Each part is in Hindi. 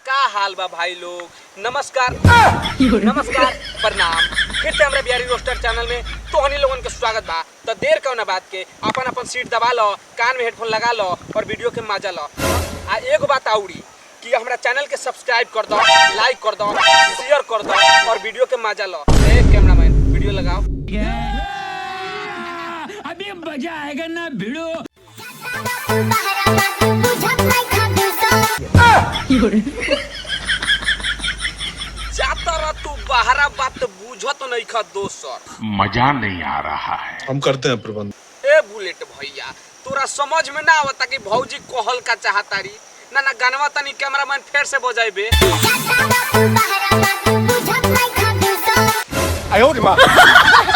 का हाल बा भाई लोग। नमस्कार नमस्कार प्रणाम। फिर से हमारे बिहारी रोस्टर चैनल में तोहनी लोगन के स्वागत बा। तो देर कौन बात के अपन अपन सीट दबा लो, कान में हेडफोन लगा लो और वीडियो के मजा लो। आ एगो बात आउरी कि हमारा चैनल के सब्सक्राइब कर दो, लाइक कर दो, शेयर कर दो और वीडियो के मजा लो। कैमरामैन वीडियो लगाओ। अभी मजा आएगा ना भिड़ो। तू बाहरा बात बुझत नहीं खा दोसर, मजा नहीं आ रहा है। हम करते हैं प्रबंध। ए बुलेट भैया तोरा समझ में ना आवता कि भौजी कहल का चाहतारी ना ना गानवा तनी कैमरामैन फिर से बजाइबे।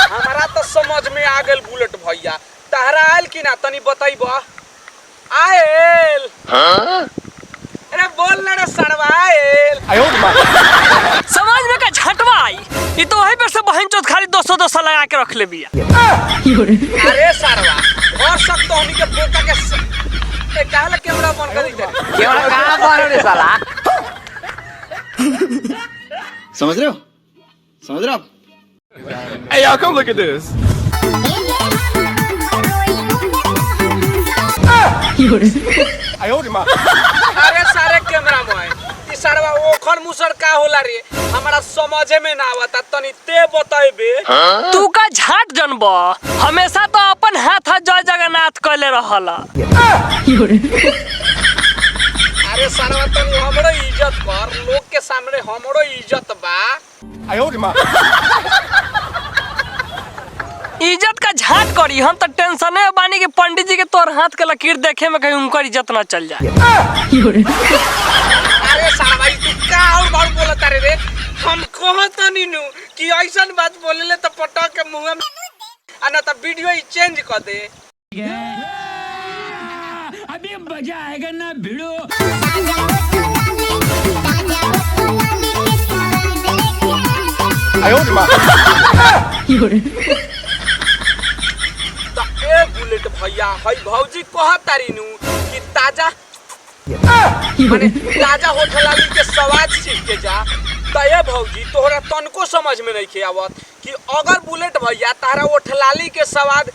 हमारा तो समझ में आ गेल बुलेट भैया, तहरा आयल कि ना तनी बताइब। आयल अरे बोल ना रे सड़वा आयल। समाज में का झटवाई ये तो वहीं पर से बहन चोत खाली 200 लगा के रख ले बिया। अरे सड़वा और सब तो हमनी के बोका के काहे कैमरा बंद कर दे। कैमरा कहां पर रे साला? समझ रहे हो? Hey y'all, come look at this. अरे सारे कैमरामैन ई सड़वा ओखन मुसर का होला रे, हमरा समझे में ना आवता तनी ते बताइबे। तू का झाट जनब हमेशा तो अपन हाथ जय जगन्नाथ कहले रहला। अरे सड़वा तनी हमरो इज्जत कर, लोग के सामने हमरो इज्जत बा। इज्जत का झाट करी हम तो टेंशन है बानी के पंडित जी के तोर हाथ के लकीर देखे में कहीं उनकर इज्जत ना चल जाए। अरे सड़वा तू का और बार बोलत रे, हम कहत नहीं नु कि ऐसन बात बोलेले तो पटक के मुंह में आ ना तो वीडियो ही चेंज कर दे। अभी मजा आएगा ना भिड़ो। तो ए बुलेट भैया हई भौजी कहतारी नु कि ताजा माने ताजा होटल वाली के स्वाद सीख के जा। तो ए भौजी तोहरा तनको समझ में नहीं के आवत कि अगर बुलेट भैया तारा होटलाली के स्वाद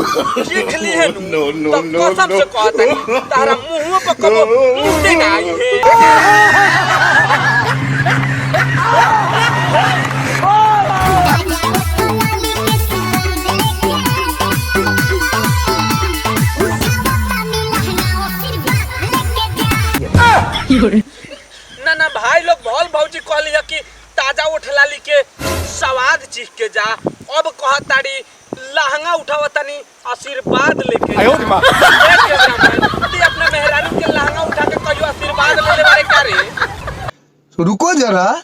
सीख ली है नु तो कसम से कहतारी तारा मुंह पे कबो मुंह ना आई है। ना ना भाई लोग भौल भौजी कहली है कि ताजा उठलाली के स्वाद चीख के जा। अब कहताड़ी लहंगा उठावतानी आशीर्वाद लेके जा। तू अपने मेहरारू के लहंगा उठा के कहियो आशीर्वाद लेले बारे का रे। रुको जरा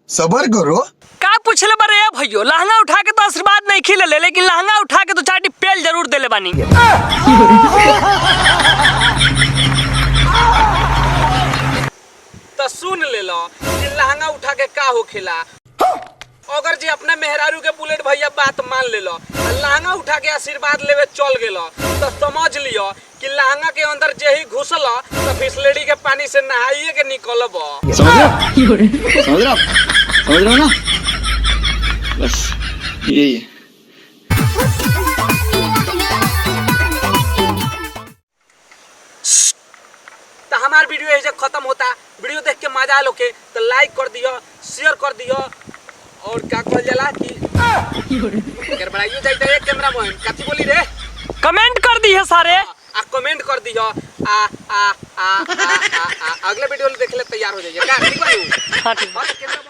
सबर करो। का पूछले बारे भैयो लहंगा उठा के तो आशीर्वाद नहीं खिले ले, लेकिन लहंगा उठा के तो चाटी पेल जरूर देले बानी। तो सुन ले लो कि लहंगा उठा के का होखेला। अगर जी अपने मेहरारू के बुलेट भैया बात मान ले लो, लहंगा उठा के आशीर्वाद लेवे चल गेलो तो समझ लियो कि लहंगा के अंदर जे ही घुसल तो फिसलेडी के पानी से नहाइए के निकलब। समझ रहे हो ना? बस यही है। तो हमार वीडियो यही खत्म होता। वीडियो देख के मजा आलो के तो लाइक कर दियो, शेयर कर दियो और क्या कहल जाला कि अगर बढ़ाइयो जाई त कैमरामैन कथि बोली रे, कमेंट कर दी है सारे आ कमेंट कर दियो। अगले वीडियो देख ले तैयार हो जाइए का। ठीक बा। हाँ ठीक। कैमरा